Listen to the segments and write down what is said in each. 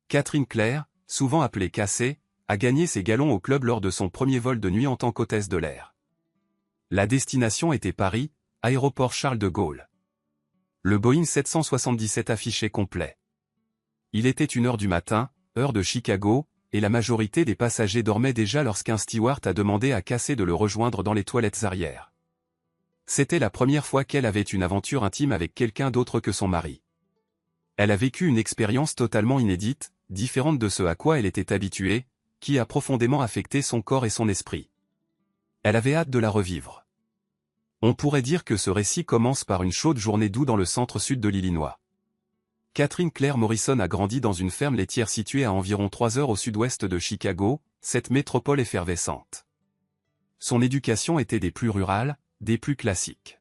Catherine Claire, souvent appelée Cassie, a gagné ses galons au club lors de son premier vol de nuit en tant qu'hôtesse de l'air. La destination était Paris, aéroport Charles de Gaulle. Le Boeing 777 affichait complet. Il était 1h du matin, heure de Chicago, et la majorité des passagers dormaient déjà lorsqu'un steward a demandé à Cassie de le rejoindre dans les toilettes arrière. C'était la première fois qu'elle avait une aventure intime avec quelqu'un d'autre que son mari. Elle a vécu une expérience totalement inédite, différente de ce à quoi elle était habituée, qui a profondément affecté son corps et son esprit. Elle avait hâte de la revivre. On pourrait dire que ce récit commence par une chaude journée d'août dans le centre-sud de l'Illinois. Catherine Claire Morrison a grandi dans une ferme laitière située à environ 3 heures au sud-ouest de Chicago, cette métropole effervescente. Son éducation était des plus rurales, des plus classiques.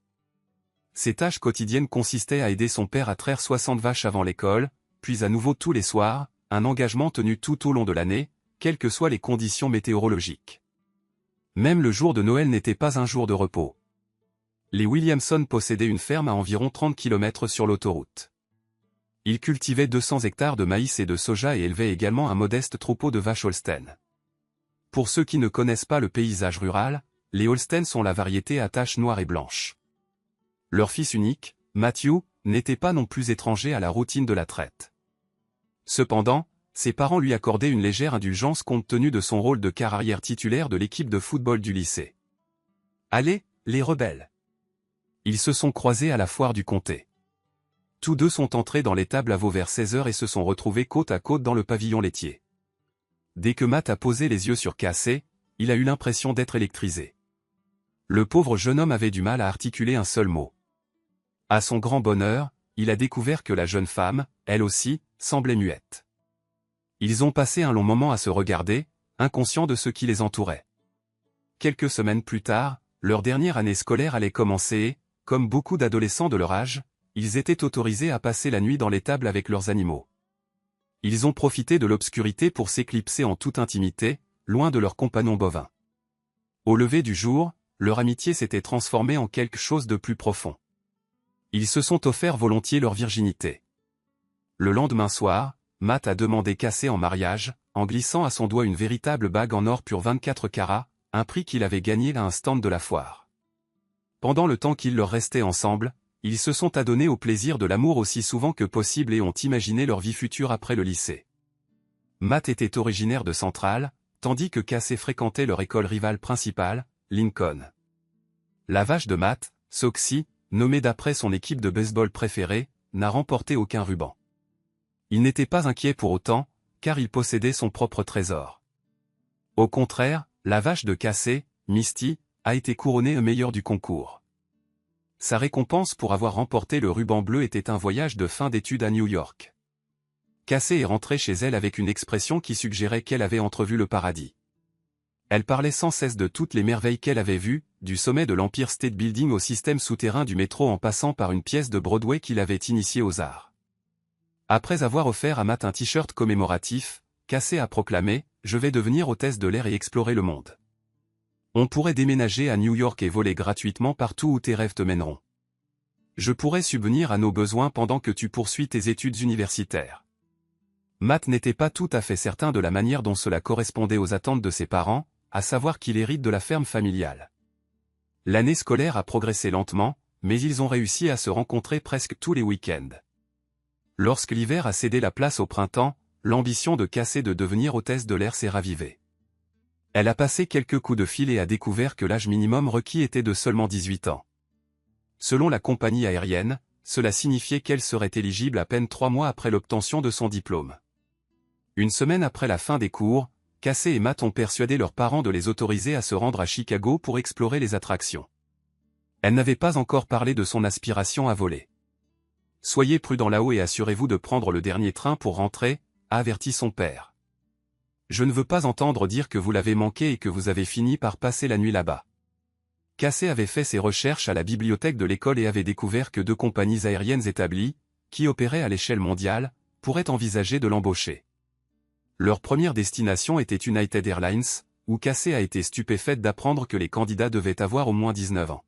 Ses tâches quotidiennes consistaient à aider son père à traire 60 vaches avant l'école, puis à nouveau tous les soirs, un engagement tenu tout au long de l'année, quelles que soient les conditions météorologiques. Même le jour de Noël n'était pas un jour de repos. Les Williamson possédaient une ferme à environ 30 km sur l'autoroute. Ils cultivaient 200 hectares de maïs et de soja et élevaient également un modeste troupeau de vaches Holstein. Pour ceux qui ne connaissent pas le paysage rural, les Holstein sont la variété à taches noires et blanches. Leur fils unique, Matthew, n'était pas non plus étranger à la routine de la traite. Cependant, ses parents lui accordaient une légère indulgence compte tenu de son rôle de quart arrière titulaire de l'équipe de football du lycée. Allez, les rebelles! Ils se sont croisés à la foire du comté. Tous deux sont entrés dans l'étable à veau vers 16h et se sont retrouvés côte à côte dans le pavillon laitier. Dès que Matt a posé les yeux sur Cassie, il a eu l'impression d'être électrisé. Le pauvre jeune homme avait du mal à articuler un seul mot. À son grand bonheur, il a découvert que la jeune femme, elle aussi, semblait muette. Ils ont passé un long moment à se regarder, inconscients de ce qui les entourait. Quelques semaines plus tard, leur dernière année scolaire allait commencer et, comme beaucoup d'adolescents de leur âge, ils étaient autorisés à passer la nuit dans l'étable avec leurs animaux. Ils ont profité de l'obscurité pour s'éclipser en toute intimité, loin de leurs compagnons bovins. Au lever du jour, leur amitié s'était transformée en quelque chose de plus profond. Ils se sont offerts volontiers leur virginité. Le lendemain soir, Matt a demandé Cassie en mariage, en glissant à son doigt une véritable bague en or pur 24 carats, un prix qu'il avait gagné à un stand de la foire. Pendant le temps qu'ils leur restaient ensemble, ils se sont adonnés au plaisir de l'amour aussi souvent que possible et ont imaginé leur vie future après le lycée. Matt était originaire de Central, tandis que Cassie fréquentait leur école rivale principale, Lincoln. La vache de Matt, Soxy, nommée d'après son équipe de baseball préférée, n'a remporté aucun ruban. Il n'était pas inquiet pour autant, car il possédait son propre trésor. Au contraire, la vache de Cassie, Misty, a été couronnée meilleure du concours. Sa récompense pour avoir remporté le ruban bleu était un voyage de fin d'études à New York. Cassie est rentrée chez elle avec une expression qui suggérait qu'elle avait entrevu le paradis. Elle parlait sans cesse de toutes les merveilles qu'elle avait vues, du sommet de l'Empire State Building au système souterrain du métro en passant par une pièce de Broadway qui l'avait initiée aux arts. Après avoir offert à Matt un t-shirt commémoratif, Cassie a proclamé « Je vais devenir hôtesse de l'air et explorer le monde. On pourrait déménager à New York et voler gratuitement partout où tes rêves te mèneront. Je pourrais subvenir à nos besoins pendant que tu poursuis tes études universitaires. » Matt n'était pas tout à fait certain de la manière dont cela correspondait aux attentes de ses parents, à savoir qu'il hérite de la ferme familiale. L'année scolaire a progressé lentement, mais ils ont réussi à se rencontrer presque tous les week-ends. Lorsque l'hiver a cédé la place au printemps, l'ambition de Cassie de devenir hôtesse de l'air s'est ravivée. Elle a passé quelques coups de fil et a découvert que l'âge minimum requis était de seulement 18 ans. Selon la compagnie aérienne, cela signifiait qu'elle serait éligible à peine 3 mois après l'obtention de son diplôme. Une semaine après la fin des cours, Cassie et Matt ont persuadé leurs parents de les autoriser à se rendre à Chicago pour explorer les attractions. Elle n'avait pas encore parlé de son aspiration à voler. « Soyez prudents là-haut et assurez-vous de prendre le dernier train pour rentrer », a averti son père. « Je ne veux pas entendre dire que vous l'avez manqué et que vous avez fini par passer la nuit là-bas. » Cassie avait fait ses recherches à la bibliothèque de l'école et avait découvert que 2 compagnies aériennes établies, qui opéraient à l'échelle mondiale, pourraient envisager de l'embaucher. Leur première destination était United Airlines, où Cassie a été stupéfaite d'apprendre que les candidats devaient avoir au moins 19 ans.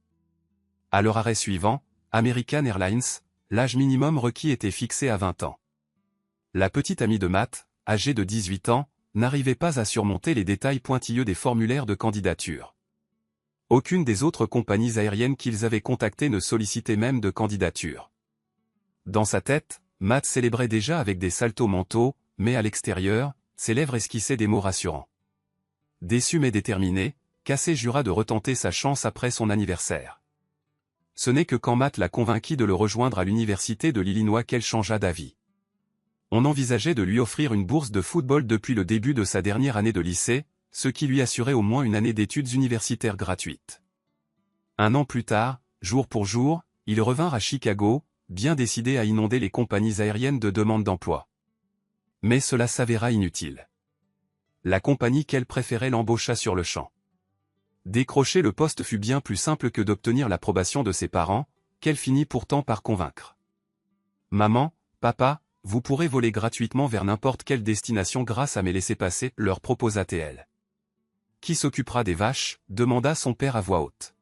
À leur arrêt suivant, American Airlines, l'âge minimum requis était fixé à 20 ans. La petite amie de Matt, âgé de 18 ans, n'arrivait pas à surmonter les détails pointilleux des formulaires de candidature. Aucune des autres compagnies aériennes qu'ils avaient contactées ne sollicitait même de candidature. Dans sa tête, Matt célébrait déjà avec des saltos mentaux, mais à l'extérieur, ses lèvres esquissaient des mots rassurants. Déçu mais déterminé, Casey jura de retenter sa chance après son anniversaire. Ce n'est que quand Matt l'a convainquit de le rejoindre à l'université de l'Illinois qu'elle changea d'avis. On envisageait de lui offrir une bourse de football depuis le début de sa dernière année de lycée, ce qui lui assurait au moins une année d'études universitaires gratuites. Un an plus tard, jour pour jour, ils revinrent à Chicago, bien décidés à inonder les compagnies aériennes de demandes d'emploi. Mais cela s'avéra inutile. La compagnie qu'elle préférait l'embaucha sur le champ. Décrocher le poste fut bien plus simple que d'obtenir l'approbation de ses parents, qu'elle finit pourtant par convaincre. « Maman, papa, vous pourrez voler gratuitement vers n'importe quelle destination grâce à mes laissez-passer, leur proposa-t-elle. Qui s'occupera des vaches, demanda son père à voix haute.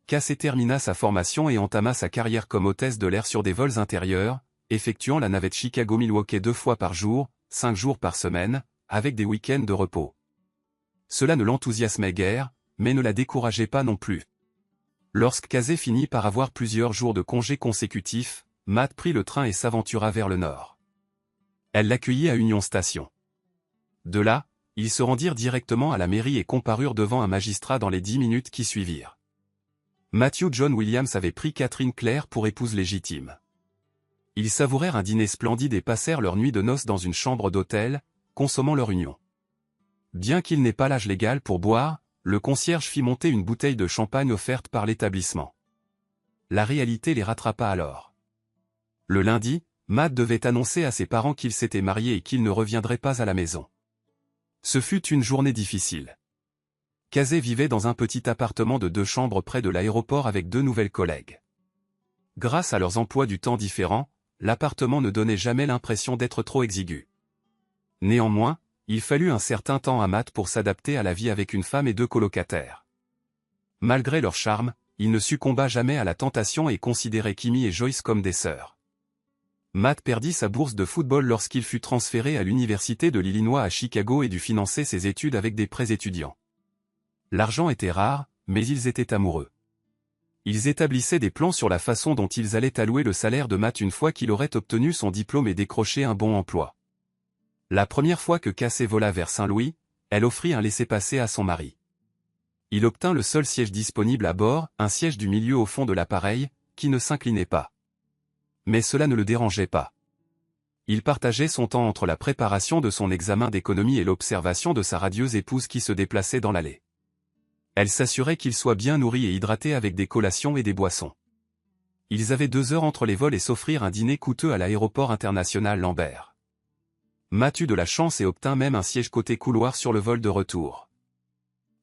Casey termina sa formation et entama sa carrière comme hôtesse de l'air sur des vols intérieurs, effectuant la navette Chicago-Milwaukee 2 fois par jour, 5 jours par semaine, avec des week-ends de repos. Cela ne l'enthousiasmait guère, mais ne la décourageait pas non plus. Lorsque Casey finit par avoir plusieurs jours de congés consécutifs, Matt prit le train et s'aventura vers le nord. Elle l'accueillit à Union Station. De là, ils se rendirent directement à la mairie et comparurent devant un magistrat dans les 10 minutes qui suivirent. Matthew John Williams avait pris Catherine Claire pour épouse légitime. Ils savourèrent un dîner splendide et passèrent leur nuit de noces dans une chambre d'hôtel, consommant leur union. Bien qu'il n'ait pas l'âge légal pour boire, le concierge fit monter une bouteille de champagne offerte par l'établissement. La réalité les rattrapa alors. Le lundi, Matt devait annoncer à ses parents qu'il s'était marié et qu'il ne reviendrait pas à la maison. Ce fut une journée difficile. Casey vivait dans un petit appartement de 2 chambres près de l'aéroport avec 2 nouvelles collègues. Grâce à leurs emplois du temps différents, l'appartement ne donnait jamais l'impression d'être trop exigu. Néanmoins, il fallut un certain temps à Matt pour s'adapter à la vie avec une femme et 2 colocataires. Malgré leur charme, il ne succomba jamais à la tentation et considérait Kimmy et Joyce comme des sœurs. Matt perdit sa bourse de football lorsqu'il fut transféré à l'université de l'Illinois à Chicago et dut financer ses études avec des prêts étudiants. L'argent était rare, mais ils étaient amoureux. Ils établissaient des plans sur la façon dont ils allaient allouer le salaire de Matt une fois qu'il aurait obtenu son diplôme et décroché un bon emploi. La première fois que Casey vola vers Saint-Louis, elle offrit un laissez-passer à son mari. Il obtint le seul siège disponible à bord, un siège du milieu au fond de l'appareil, qui ne s'inclinait pas. Mais cela ne le dérangeait pas. Il partageait son temps entre la préparation de son examen d'économie et l'observation de sa radieuse épouse qui se déplaçait dans l'allée. Elle s'assurait qu'il soit bien nourri et hydraté avec des collations et des boissons. Ils avaient 2 heures entre les vols et s'offrirent un dîner coûteux à l'aéroport international Lambert. Matt eut de la chance et obtint même un siège côté couloir sur le vol de retour.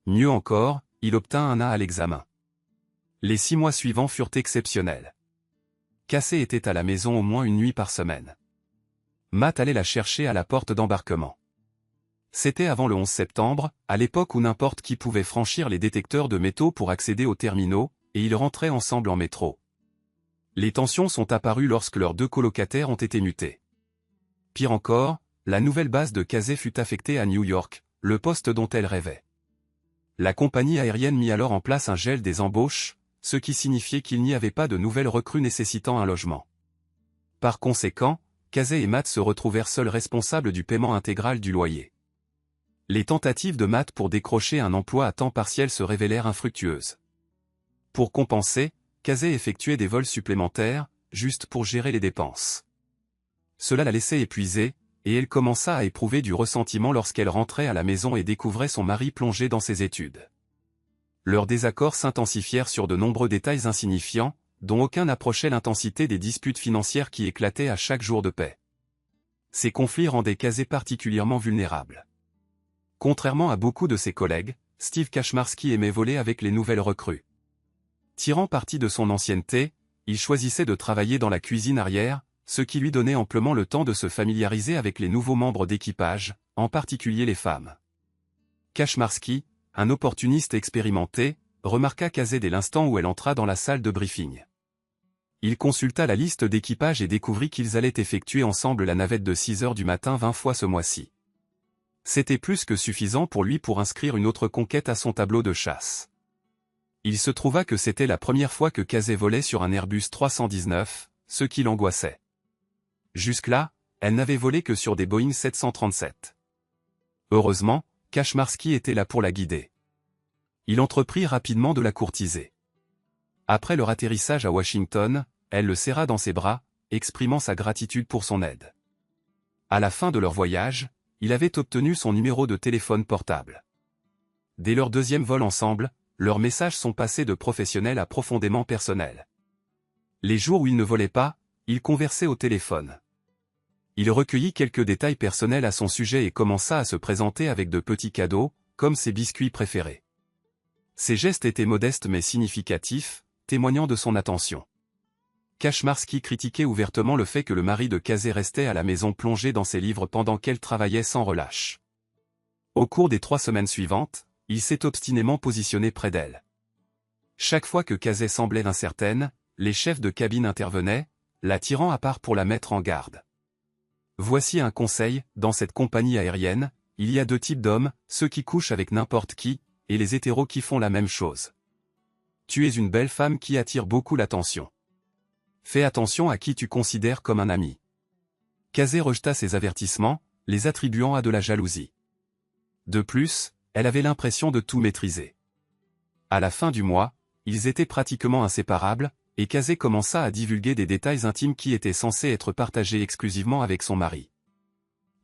Mieux encore, il obtint un A à l'examen. Les 6 mois suivants furent exceptionnels. Casey était à la maison au moins une nuit par semaine. Matt allait la chercher à la porte d'embarquement. C'était avant le 11 septembre, à l'époque où n'importe qui pouvait franchir les détecteurs de métaux pour accéder aux terminaux, et ils rentraient ensemble en métro. Les tensions sont apparues lorsque leurs 2 colocataires ont été mutés. Pire encore, la nouvelle base de Casey fut affectée à New York, le poste dont elle rêvait. La compagnie aérienne mit alors en place un gel des embauches, ce qui signifiait qu'il n'y avait pas de nouvelles recrues nécessitant un logement. Par conséquent, Casey et Matt se retrouvèrent seuls responsables du paiement intégral du loyer. Les tentatives de Matt pour décrocher un emploi à temps partiel se révélèrent infructueuses. Pour compenser, Casey effectuait des vols supplémentaires, juste pour gérer les dépenses. Cela la laissait épuisée, et elle commença à éprouver du ressentiment lorsqu'elle rentrait à la maison et découvrait son mari plongé dans ses études. Leurs désaccords s'intensifièrent sur de nombreux détails insignifiants, dont aucun n'approchait l'intensité des disputes financières qui éclataient à chaque jour de paix. Ces conflits rendaient Casey particulièrement vulnérable. Contrairement à beaucoup de ses collègues, Steve Kaczmarski aimait voler avec les nouvelles recrues. Tirant parti de son ancienneté, il choisissait de travailler dans la cuisine arrière, ce qui lui donnait amplement le temps de se familiariser avec les nouveaux membres d'équipage, en particulier les femmes. Kaczmarski, un opportuniste expérimenté, remarqua Casey dès l'instant où elle entra dans la salle de briefing. Il consulta la liste d'équipage et découvrit qu'ils allaient effectuer ensemble la navette de 6 heures du matin 20 fois ce mois-ci. C'était plus que suffisant pour lui pour inscrire une autre conquête à son tableau de chasse. Il se trouva que c'était la première fois que Casey volait sur un Airbus 319, ce qui l'angoissait. Jusque-là, elle n'avait volé que sur des Boeing 737. Heureusement, Kaczmarski était là pour la guider. Il entreprit rapidement de la courtiser. Après leur atterrissage à Washington, elle le serra dans ses bras, exprimant sa gratitude pour son aide. À la fin de leur voyage, il avait obtenu son numéro de téléphone portable. Dès leur deuxième vol ensemble, leurs messages sont passés de professionnels à profondément personnels. Les jours où il ne volait pas, il conversait au téléphone. Il recueillit quelques détails personnels à son sujet et commença à se présenter avec de petits cadeaux, comme ses biscuits préférés. Ses gestes étaient modestes mais significatifs, témoignant de son attention. Kaczmarski critiquait ouvertement le fait que le mari de Casey restait à la maison plongé dans ses livres pendant qu'elle travaillait sans relâche. Au cours des 3 semaines suivantes, il s'est obstinément positionné près d'elle. Chaque fois que Casey semblait incertaine, les chefs de cabine intervenaient, la tirant à part pour la mettre en garde. Voici un conseil, dans cette compagnie aérienne, il y a 2 types d'hommes, ceux qui couchent avec n'importe qui, et les hétéros qui font la même chose. Tu es une belle femme qui attire beaucoup l'attention. Fais attention à qui tu considères comme un ami. Casey rejeta ces avertissements, les attribuant à de la jalousie. De plus, elle avait l'impression de tout maîtriser. À la fin du mois, ils étaient pratiquement inséparables, et Casey commença à divulguer des détails intimes qui étaient censés être partagés exclusivement avec son mari.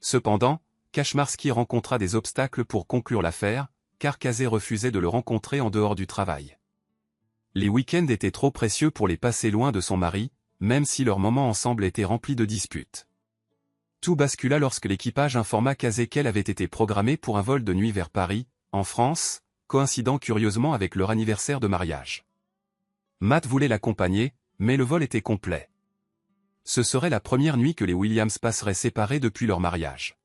Cependant, Kaczmarski rencontra des obstacles pour conclure l'affaire, car Casey refusait de le rencontrer en dehors du travail. Les week-ends étaient trop précieux pour les passer loin de son mari, même si leurs moments ensemble étaient remplis de disputes. Tout bascula lorsque l'équipage informa Casey qu'elle avait été programmée pour un vol de nuit vers Paris, en France, coïncidant curieusement avec leur anniversaire de mariage. Matt voulait l'accompagner, mais le vol était complet. Ce serait la première nuit que les Williams passeraient séparés depuis leur mariage.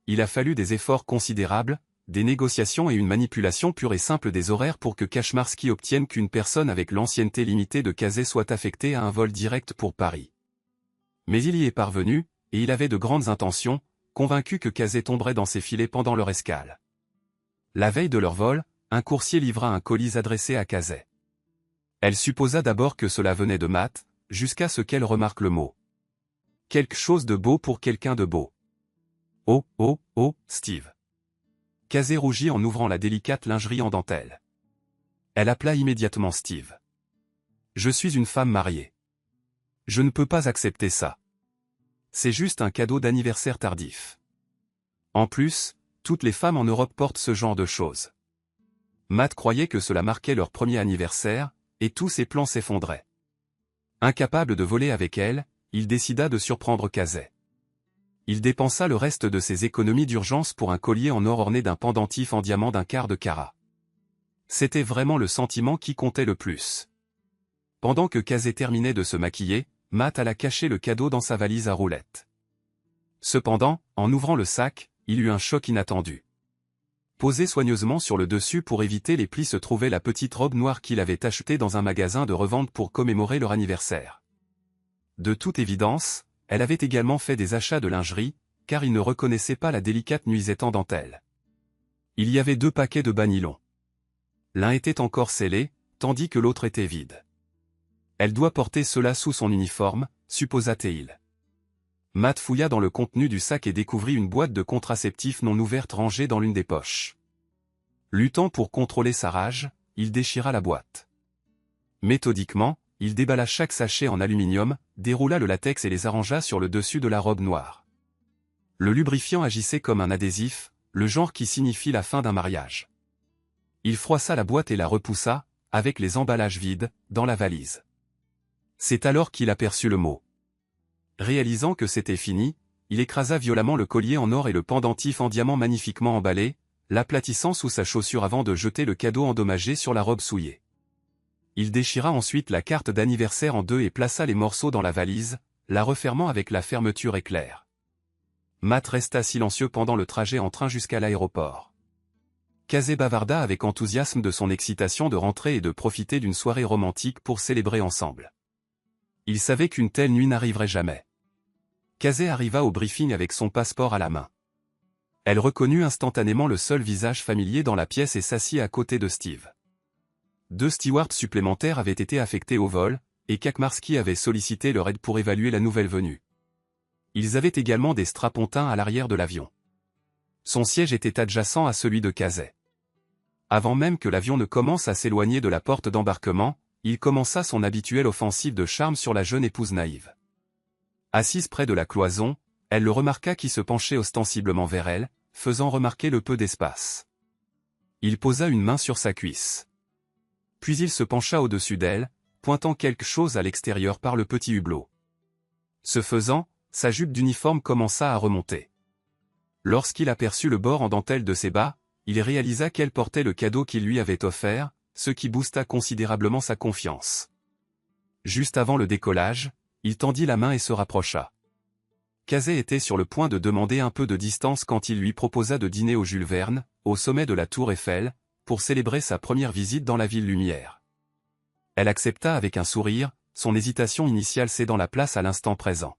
Il a fallu des efforts considérables, des négociations et une manipulation pure et simple des horaires pour que Kaczmarski obtienne qu'une personne avec l'ancienneté limitée de Casey soit affectée à un vol direct pour Paris. Mais il y est parvenu, et il avait de grandes intentions, convaincu que Casey tomberait dans ses filets pendant leur escale. La veille de leur vol, un coursier livra un colis adressé à Casey. Elle supposa d'abord que cela venait de Matt, jusqu'à ce qu'elle remarque le mot. Quelque chose de beau pour quelqu'un de beau. Oh, oh, oh, Steve. Casey rougit en ouvrant la délicate lingerie en dentelle. Elle appela immédiatement Steve. Je suis une femme mariée. Je ne peux pas accepter ça. C'est juste un cadeau d'anniversaire tardif. En plus, toutes les femmes en Europe portent ce genre de choses. Matt croyait que cela marquait leur premier anniversaire, et tous ses plans s'effondraient. Incapable de voler avec elle, il décida de surprendre Casey. Il dépensa le reste de ses économies d'urgence pour un collier en or orné d'un pendentif en diamant d'un quart de carat. C'était vraiment le sentiment qui comptait le plus. Pendant que Casey terminait de se maquiller, Matt alla cacher le cadeau dans sa valise à roulettes. Cependant, en ouvrant le sac, il eut un choc inattendu. Posée soigneusement sur le dessus pour éviter les plis se trouvait la petite robe noire qu'il avait achetée dans un magasin de revente pour commémorer leur anniversaire. De toute évidence, elle avait également fait des achats de lingerie, car il ne reconnaissait pas la délicate nuisette en dentelle. Il y avait 2 paquets de bas nylon. L'un était encore scellé, tandis que l'autre était vide. Elle doit porter cela sous son uniforme, supposa-t-il. Matt fouilla dans le contenu du sac et découvrit une boîte de contraceptifs non ouverte rangée dans l'une des poches. Luttant pour contrôler sa rage, il déchira la boîte. Méthodiquement, il déballa chaque sachet en aluminium, déroula le latex et les arrangea sur le dessus de la robe noire. Le lubrifiant agissait comme un adhésif, le genre qui signifie la fin d'un mariage. Il froissa la boîte et la repoussa, avec les emballages vides, dans la valise. C'est alors qu'il aperçut le mot. Réalisant que c'était fini, il écrasa violemment le collier en or et le pendentif en diamant magnifiquement emballé, l'aplatissant sous sa chaussure avant de jeter le cadeau endommagé sur la robe souillée. Il déchira ensuite la carte d'anniversaire en 2 et plaça les morceaux dans la valise, la refermant avec la fermeture éclair. Matt resta silencieux pendant le trajet en train jusqu'à l'aéroport. Casey bavarda avec enthousiasme de son excitation de rentrer et de profiter d'une soirée romantique pour célébrer ensemble. Il savait qu'une telle nuit n'arriverait jamais. Casey arriva au briefing avec son passeport à la main. Elle reconnut instantanément le seul visage familier dans la pièce et s'assit à côté de Steve. 2 stewards supplémentaires avaient été affectés au vol, et Kaczmarski avait sollicité leur aide pour évaluer la nouvelle venue. Ils avaient également des strapontins à l'arrière de l'avion. Son siège était adjacent à celui de Casey. Avant même que l'avion ne commence à s'éloigner de la porte d'embarquement, il commença son habituelle offensive de charme sur la jeune épouse naïve. Assise près de la cloison, elle le remarqua qui se penchait ostensiblement vers elle, faisant remarquer le peu d'espace. Il posa une main sur sa cuisse. Puis il se pencha au-dessus d'elle, pointant quelque chose à l'extérieur par le petit hublot. Ce faisant, sa jupe d'uniforme commença à remonter. Lorsqu'il aperçut le bord en dentelle de ses bas, il réalisa qu'elle portait le cadeau qu'il lui avait offert, ce qui boosta considérablement sa confiance. Juste avant le décollage, il tendit la main et se rapprocha. Casey était sur le point de demander un peu de distance quand il lui proposa de dîner au Jules Verne, au sommet de la Tour Eiffel, pour célébrer sa première visite dans la ville lumière. Elle accepta avec un sourire, son hésitation initiale cédant la place à l'instant présent.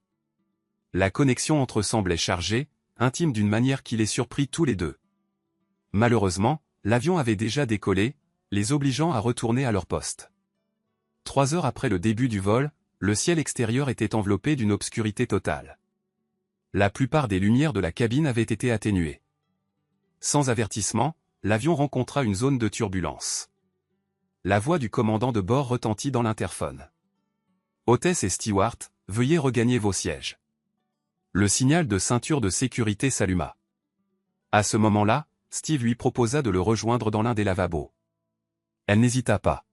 La connexion entre eux semblait chargée, intime d'une manière qui les surprit tous les deux. Malheureusement, l'avion avait déjà décollé, les obligeant à retourner à leur poste. 3 heures après le début du vol, le ciel extérieur était enveloppé d'une obscurité totale. La plupart des lumières de la cabine avaient été atténuées. Sans avertissement, l'avion rencontra une zone de turbulence. La voix du commandant de bord retentit dans l'interphone. « Hôtesse et steward, veuillez regagner vos sièges. » Le signal de ceinture de sécurité s'alluma. À ce moment-là, Steve lui proposa de le rejoindre dans l'un des lavabos. Elle n'hésita pas.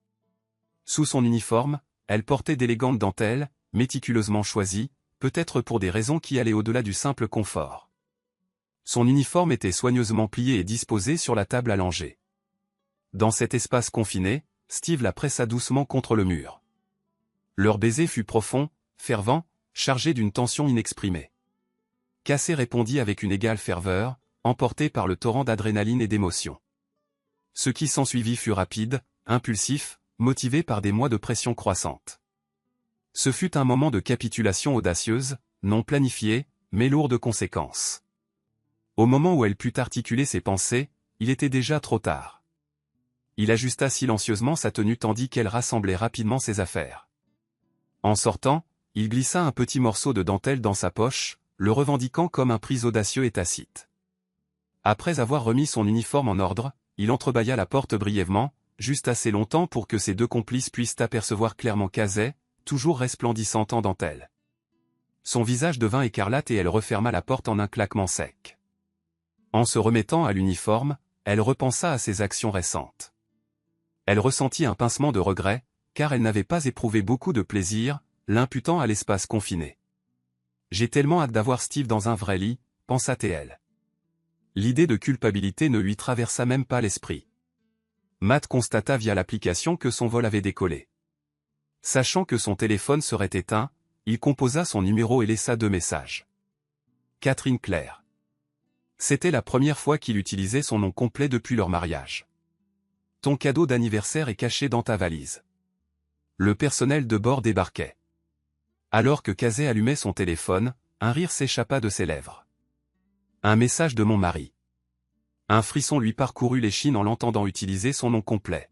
Sous son uniforme, elle portait d'élégantes dentelles, méticuleusement choisies, peut-être pour des raisons qui allaient au-delà du simple confort. Son uniforme était soigneusement plié et disposé sur la table allongée. Dans cet espace confiné, Steve la pressa doucement contre le mur. Leur baiser fut profond, fervent, chargé d'une tension inexprimée. Casey répondit avec une égale ferveur, emporté par le torrent d'adrénaline et d'émotion. Ce qui s'ensuivit fut rapide, impulsif, motivé par des mois de pression croissante. Ce fut un moment de capitulation audacieuse, non planifiée, mais lourde de conséquences. Au moment où elle put articuler ses pensées, il était déjà trop tard. Il ajusta silencieusement sa tenue tandis qu'elle rassemblait rapidement ses affaires. En sortant, il glissa un petit morceau de dentelle dans sa poche, le revendiquant comme un prix audacieux et tacite. Après avoir remis son uniforme en ordre, il entrebâilla la porte brièvement, juste assez longtemps pour que ses 2 complices puissent apercevoir clairement Casey, toujours resplendissante en dentelle. Son visage devint écarlate et elle referma la porte en un claquement sec. En se remettant à l'uniforme, elle repensa à ses actions récentes. Elle ressentit un pincement de regret, car elle n'avait pas éprouvé beaucoup de plaisir, l'imputant à l'espace confiné. « J'ai tellement hâte d'avoir Steve dans un vrai lit », pensa-t-elle. L'idée de culpabilité ne lui traversa même pas l'esprit. Matt constata via l'application que son vol avait décollé. Sachant que son téléphone serait éteint, il composa son numéro et laissa 2 messages. Catherine Claire. C'était la première fois qu'il utilisait son nom complet depuis leur mariage. Ton cadeau d'anniversaire est caché dans ta valise. Le personnel de bord débarquait. Alors que Casey allumait son téléphone, un rire s'échappa de ses lèvres. Un message de mon mari. Un frisson lui parcourut l'échine en l'entendant utiliser son nom complet.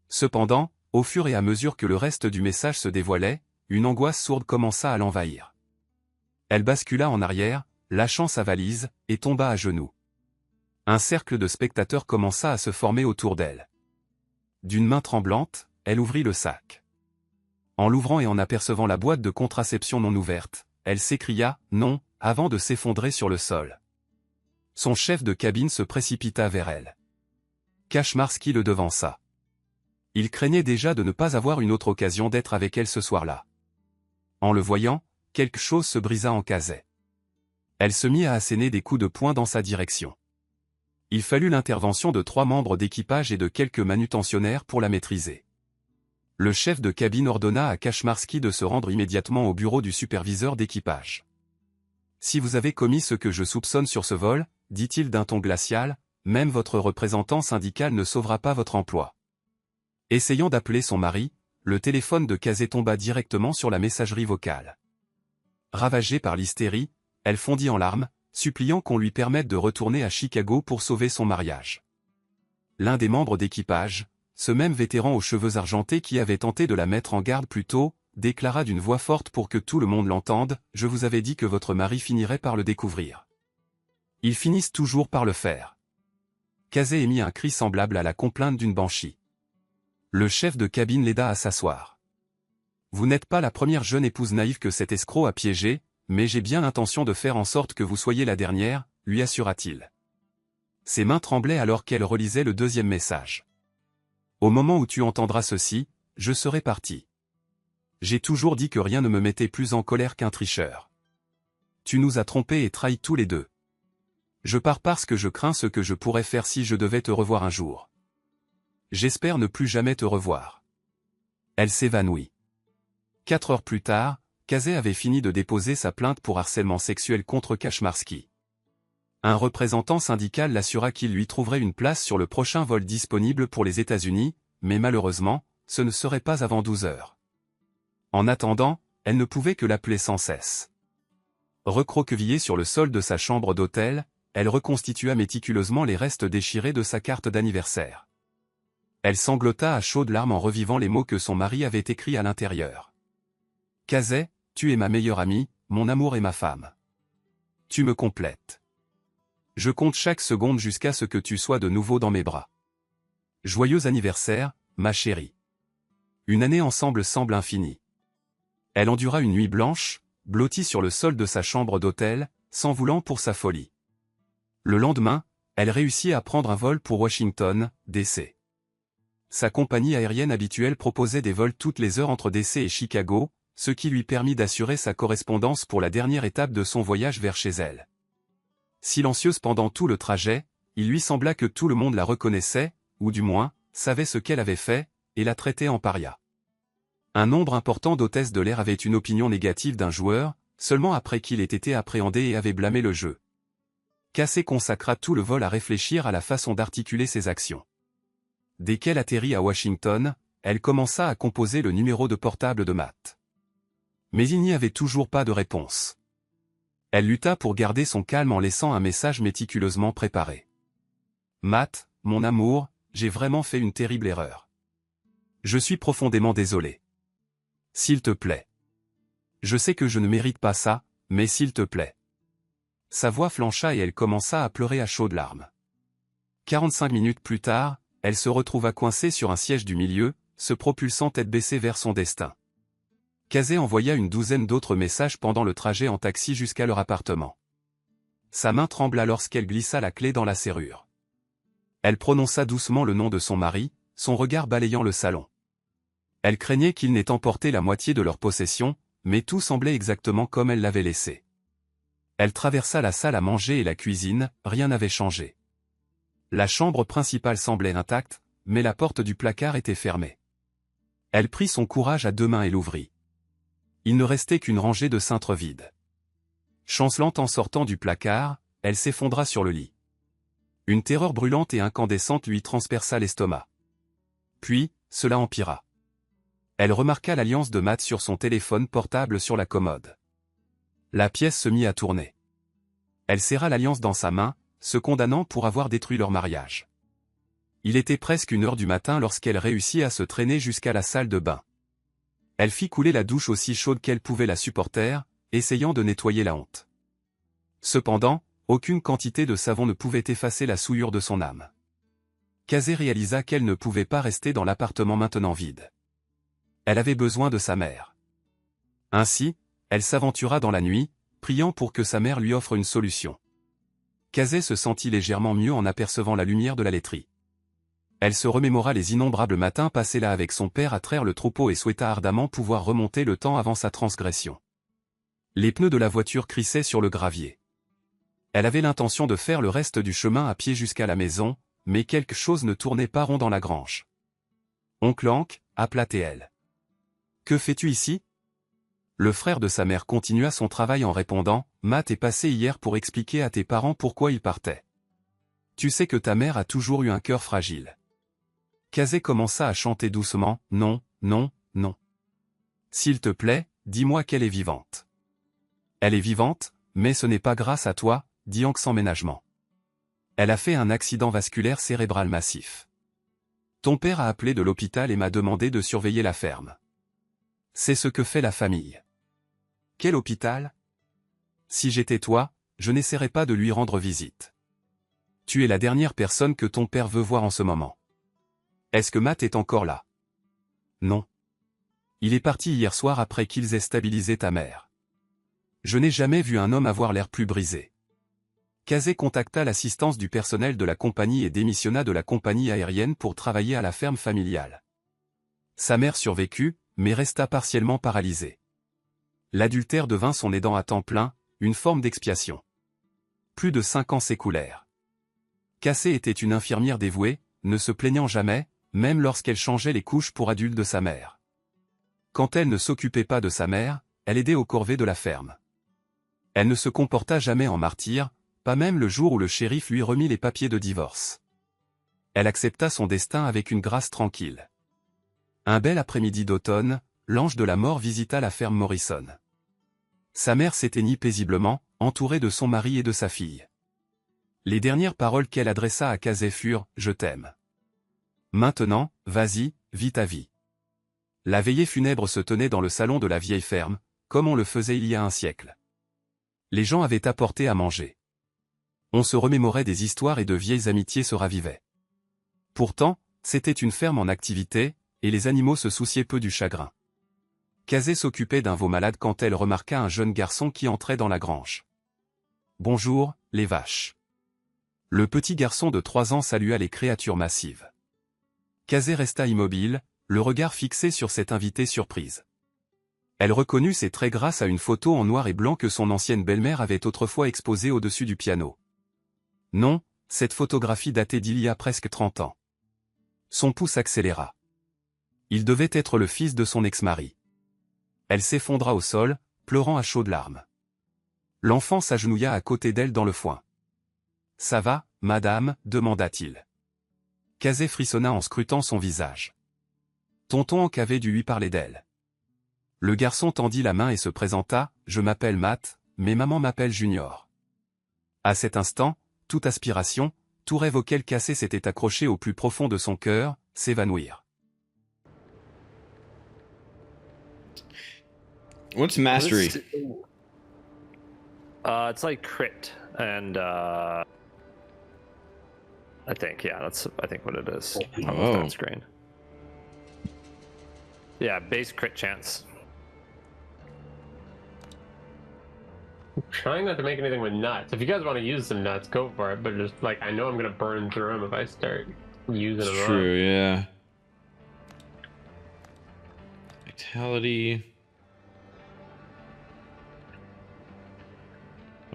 Cependant, au fur et à mesure que le reste du message se dévoilait, une angoisse sourde commença à l'envahir. Elle bascula en arrière, lâchant sa valise, et tomba à genoux. Un cercle de spectateurs commença à se former autour d'elle. D'une main tremblante, elle ouvrit le sac. En l'ouvrant et en apercevant la boîte de contraception non ouverte, elle s'écria « Non » avant de s'effondrer sur le sol. Son chef de cabine se précipita vers elle. Kaczmarski le devança. Il craignait déjà de ne pas avoir une autre occasion d'être avec elle ce soir-là. En le voyant, quelque chose se brisa en Casey. Elle se mit à asséner des coups de poing dans sa direction. Il fallut l'intervention de 3 membres d'équipage et de quelques manutentionnaires pour la maîtriser. Le chef de cabine ordonna à Kaczmarski de se rendre immédiatement au bureau du superviseur d'équipage. « Si vous avez commis ce que je soupçonne sur ce vol, dit-il d'un ton glacial, même votre représentant syndical ne sauvera pas votre emploi. » Essayant d'appeler son mari, le téléphone de Casey tomba directement sur la messagerie vocale. Ravagée par l'hystérie, elle fondit en larmes, suppliant qu'on lui permette de retourner à Chicago pour sauver son mariage. L'un des membres d'équipage, ce même vétéran aux cheveux argentés qui avait tenté de la mettre en garde plus tôt, déclara d'une voix forte pour que tout le monde l'entende, « Je vous avais dit que votre mari finirait par le découvrir. » Ils finissent toujours par le faire. Casey émit un cri semblable à la complainte d'une banshee. Le chef de cabine l'aida à s'asseoir. « Vous n'êtes pas la première jeune épouse naïve que cet escroc a piégée, mais j'ai bien l'intention de faire en sorte que vous soyez la dernière, » lui assura-t-il. Ses mains tremblaient alors qu'elle relisait le deuxième message. « Au moment où tu entendras ceci, je serai parti. J'ai toujours dit que rien ne me mettait plus en colère qu'un tricheur. Tu nous as trompés et trahis tous les deux. Je pars parce que je crains ce que je pourrais faire si je devais te revoir un jour. J'espère ne plus jamais te revoir. » Elle s'évanouit. 4 heures plus tard, Casey avait fini de déposer sa plainte pour harcèlement sexuel contre Kaczmarski. Un représentant syndical l'assura qu'il lui trouverait une place sur le prochain vol disponible pour les États-Unis, mais malheureusement, ce ne serait pas avant 12 heures. En attendant, elle ne pouvait que l'appeler sans cesse. Recroquevillée sur le sol de sa chambre d'hôtel, elle reconstitua méticuleusement les restes déchirés de sa carte d'anniversaire. Elle sanglota à chaudes larmes en revivant les mots que son mari avait écrits à l'intérieur. « Casey, tu es ma meilleure amie, mon amour et ma femme. Tu me complètes. Je compte chaque seconde jusqu'à ce que tu sois de nouveau dans mes bras. Joyeux anniversaire, ma chérie. Une année ensemble semble infinie. » Elle endura une nuit blanche, blottie sur le sol de sa chambre d'hôtel, s'en voulant pour sa folie. Le lendemain, elle réussit à prendre un vol pour Washington, D.C. Sa compagnie aérienne habituelle proposait des vols toutes les heures entre D.C. et Chicago, ce qui lui permit d'assurer sa correspondance pour la dernière étape de son voyage vers chez elle. Silencieuse pendant tout le trajet, il lui sembla que tout le monde la reconnaissait, ou du moins, savait ce qu'elle avait fait, et la traitait en paria. Un nombre important d'hôtesses de l'air avaient une opinion négative d'un joueur, seulement après qu'il ait été appréhendé et avait blâmé le jeu. Casey consacra tout le vol à réfléchir à la façon d'articuler ses actions. Dès qu'elle atterrit à Washington, elle commença à composer le numéro de portable de Matt. Mais il n'y avait toujours pas de réponse. Elle lutta pour garder son calme en laissant un message méticuleusement préparé. « Matt, mon amour, j'ai vraiment fait une terrible erreur. Je suis profondément désolé. S'il te plaît. Je sais que je ne mérite pas ça, mais s'il te plaît. » Sa voix flancha et elle commença à pleurer à chaudes larmes. 45 minutes plus tard, elle se retrouva coincée sur un siège du milieu, se propulsant tête baissée vers son destin. Casey envoya une douzaine d'autres messages pendant le trajet en taxi jusqu'à leur appartement. Sa main trembla lorsqu'elle glissa la clé dans la serrure. Elle prononça doucement le nom de son mari, son regard balayant le salon. Elle craignait qu'il n'ait emporté la moitié de leurs possessions, mais tout semblait exactement comme elle l'avait laissé. Elle traversa la salle à manger et la cuisine, rien n'avait changé. La chambre principale semblait intacte, mais la porte du placard était fermée. Elle prit son courage à deux mains et l'ouvrit. Il ne restait qu'une rangée de cintres vides. Chancelant en sortant du placard, elle s'effondra sur le lit. Une terreur brûlante et incandescente lui transperça l'estomac. Puis, cela empira. Elle remarqua l'alliance de Matt sur son téléphone portable sur la commode. La pièce se mit à tourner. Elle serra l'alliance dans sa main, se condamnant pour avoir détruit leur mariage. Il était presque 1 heure du matin lorsqu'elle réussit à se traîner jusqu'à la salle de bain. Elle fit couler la douche aussi chaude qu'elle pouvait la supporter, essayant de nettoyer la honte. Cependant, aucune quantité de savon ne pouvait effacer la souillure de son âme. Casey réalisa qu'elle ne pouvait pas rester dans l'appartement maintenant vide. Elle avait besoin de sa mère. Ainsi, elle s'aventura dans la nuit, priant pour que sa mère lui offre une solution. Casey se sentit légèrement mieux en apercevant la lumière de la laiterie. Elle se remémora les innombrables matins passés là avec son père à traire le troupeau et souhaita ardemment pouvoir remonter le temps avant sa transgression. Les pneus de la voiture crissaient sur le gravier. Elle avait l'intention de faire le reste du chemin à pied jusqu'à la maison, mais quelque chose ne tournait pas rond dans la grange. « Oncle Hank » appela-t-elle. « Que fais-tu ici ?» Le frère de sa mère continua son travail en répondant « Matt est passé hier pour expliquer à tes parents pourquoi il partait. Tu sais que ta mère a toujours eu un cœur fragile. » Casey commença à chanter doucement « Non, non, non. S'il te plaît, dis-moi qu'elle est vivante. Elle est vivante, mais ce n'est pas grâce à toi, dit Hank sans ménagement. Elle a fait un accident vasculaire cérébral massif. Ton père a appelé de l'hôpital et m'a demandé de surveiller la ferme. C'est ce que fait la famille. Quel hôpital? Si j'étais toi, je n'essaierais pas de lui rendre visite. Tu es la dernière personne que ton père veut voir en ce moment. Est-ce que Matt est encore là? Non. Il est parti hier soir après qu'ils aient stabilisé ta mère. Je n'ai jamais vu un homme avoir l'air plus brisé. Casey contacta l'assistance du personnel de la compagnie et démissionna de la compagnie aérienne pour travailler à la ferme familiale. Sa mère survécut, mais resta partiellement paralysée. L'adultère devint son aidant à temps plein, une forme d'expiation. Plus de 5 ans s'écoulèrent. Casey était une infirmière dévouée, ne se plaignant jamais, même lorsqu'elle changeait les couches pour adultes de sa mère. Quand elle ne s'occupait pas de sa mère, elle aidait aux corvées de la ferme. Elle ne se comporta jamais en martyr, pas même le jour où le shérif lui remit les papiers de divorce. Elle accepta son destin avec une grâce tranquille. Un bel après-midi d'automne, l'ange de la mort visita la ferme Morrison. Sa mère s'éteignit paisiblement, entourée de son mari et de sa fille. Les dernières paroles qu'elle adressa à Casey furent « Je t'aime. Maintenant, vas-y, vis ta vie ». La veillée funèbre se tenait dans le salon de la vieille ferme, comme on le faisait il y a un siècle. Les gens avaient apporté à manger. On se remémorait des histoires et de vieilles amitiés se ravivaient. Pourtant, c'était une ferme en activité, et les animaux se souciaient peu du chagrin. Casey s'occupait d'un veau malade quand elle remarqua un jeune garçon qui entrait dans la grange. « Bonjour, les vaches. » Le petit garçon de 3 ans salua les créatures massives. Casey resta immobile, le regard fixé sur cette invitée surprise. Elle reconnut ses traits grâce à une photo en noir et blanc que son ancienne belle-mère avait autrefois exposée au-dessus du piano. Non, cette photographie datait d'il y a presque 30 ans. Son pouce accéléra. Il devait être le fils de son ex-mari. Elle s'effondra au sol, pleurant à chaudes larmes. L'enfant s'agenouilla à côté d'elle dans le foin. « Ça va, madame ?» demanda-t-il. Casey frissonna en scrutant son visage. Tonton Hank avait dû lui parler d'elle. Le garçon tendit la main et se présenta, « Je m'appelle Matt, mais maman m'appelle Junior. » À cet instant, toute aspiration, tout rêve auquel Casey s'était accroché au plus profond de son cœur, s'évanouirent. What's mastery? It's like crit, and I think that's what it is on the stat screen. Yeah, base crit chance. I'm trying not to make anything with nuts. If you guys want to use some nuts, go for it. But just like I know I'm gonna burn through them if I start using them. True, yeah. Vitality.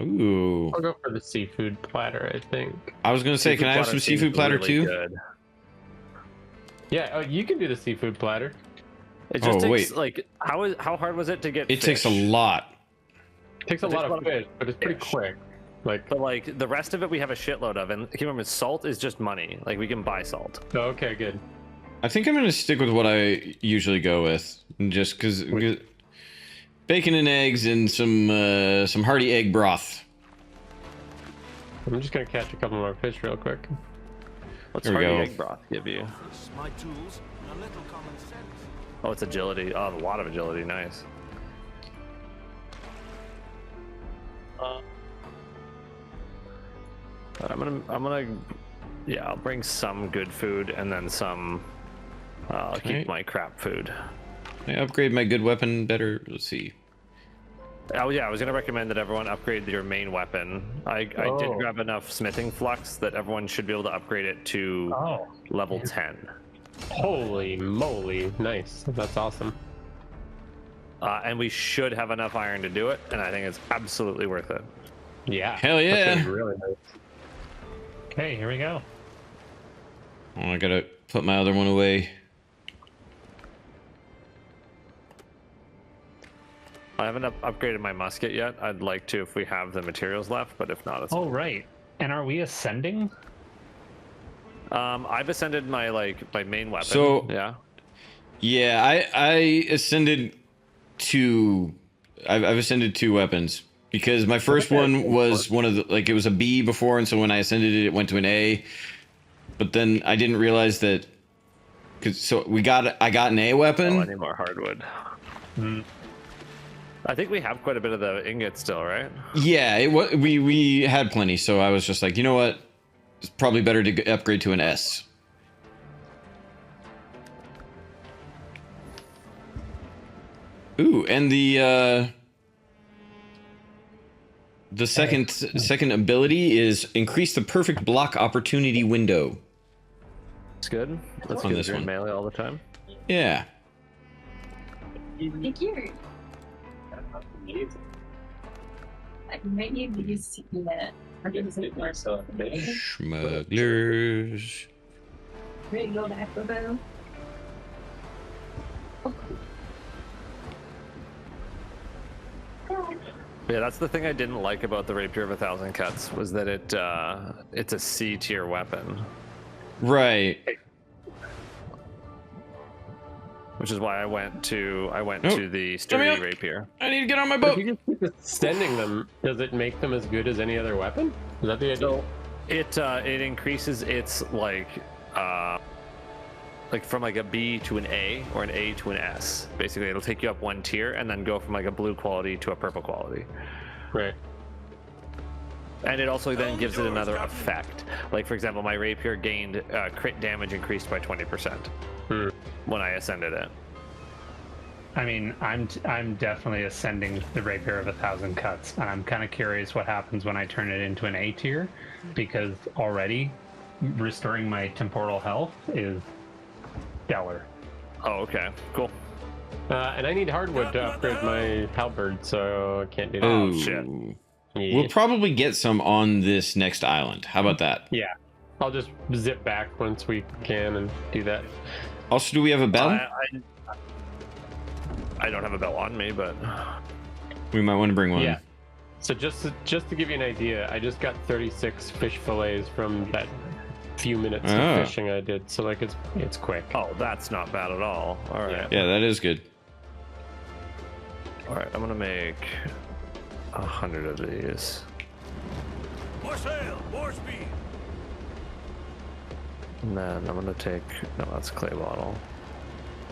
Ooh. I'll go for the seafood platter, I think. I was gonna say, can I have some seafood platter too? Good. Yeah, you can do the seafood platter. It just takes like how hard was it to get? It takes a lot. It takes a lot of fish, but it's pretty quick. But like the rest of it, we have a shitload of, and keep in mind, salt is just money. Like we can buy salt. Oh, okay, good. I think I'm gonna stick with what I usually go with, just because bacon and eggs and some hearty egg broth. I'm just gonna catch a couple more fish real quick. What's There we hearty go. egg broth give you? My tools, a little common sense. Oh, it's agility. Oh, a lot of agility. Nice. I'm gonna, yeah, I'll bring some good food and then some. I'll keep my crap food. I upgrade my good weapon better. Let's see. Oh yeah, I was gonna recommend that everyone upgrade your main weapon. I did grab enough smithing flux that everyone should be able to upgrade it to level 10. Holy moly, nice. That's awesome. And we should have enough iron to do it, and I think it's absolutely worth it. Yeah. Hell That's yeah. gonna be really nice. Okay, here we go. Oh, I gotta put my other one away. I haven't upgraded my musket yet. I'd like to if we have the materials left, but if not, it's Oh, right. And are we ascending? I've ascended my main weapon. So- yeah. Yeah, I ascended to. I've ascended 2 weapons because my first one was one of the like it was a B before, and so when I ascended it, it went to an A. But then I didn't realize that. I got an A weapon. Oh, I need more hardwood. I think we have quite a bit of the ingots still, right? Yeah, we had plenty, so I was just like, you know what? It's probably better to upgrade to an S. Ooh, and the second ability is increase the perfect block opportunity window. It's good. That's On good. this You're in one. melee all the time. Yeah. Thank you. I might need to use that. Smugglers. Ready to go back, Bobo? Yeah, that's the thing I didn't like about the Rapier of 1,000 Cuts was that it's a C tier weapon, Right. which is why I went to the sturdy Rapier. I need to get on my But if boat. you keep extending them, does it make them as good as any other weapon? Is that the idea? So it increases its like from like a B to an A or an A to an S. Basically, it'll take you up 1 tier and then go from like a blue quality to a purple quality. Right. And it also then gives it another effect. Like for example, my Rapier gained crit damage increased by 20% when I ascended it. I mean, I'm definitely ascending the Rapier of 1,000 Cuts, and I'm kind of curious what happens when I turn it into an A tier, because already restoring my temporal health is stellar. Oh, okay, cool. And I need hardwood to upgrade my halberd, so I can't do that. Oh, shit. Yeah. We'll probably get some on this next island. How about that? Yeah. I'll just zip back once we can and do that. Also, do we have a bell? I don't have a bell on me, but We might want to bring one. Yeah. So just to give you an idea, I just got 36 fish fillets from that few minutes of fishing I did. So like it's quick. oh, that's not bad at all. All right, Yeah, that is good. all right. I'm gonna make 100 of these. More sail, more speed. And then I'm gonna take, no, that's a clay bottle.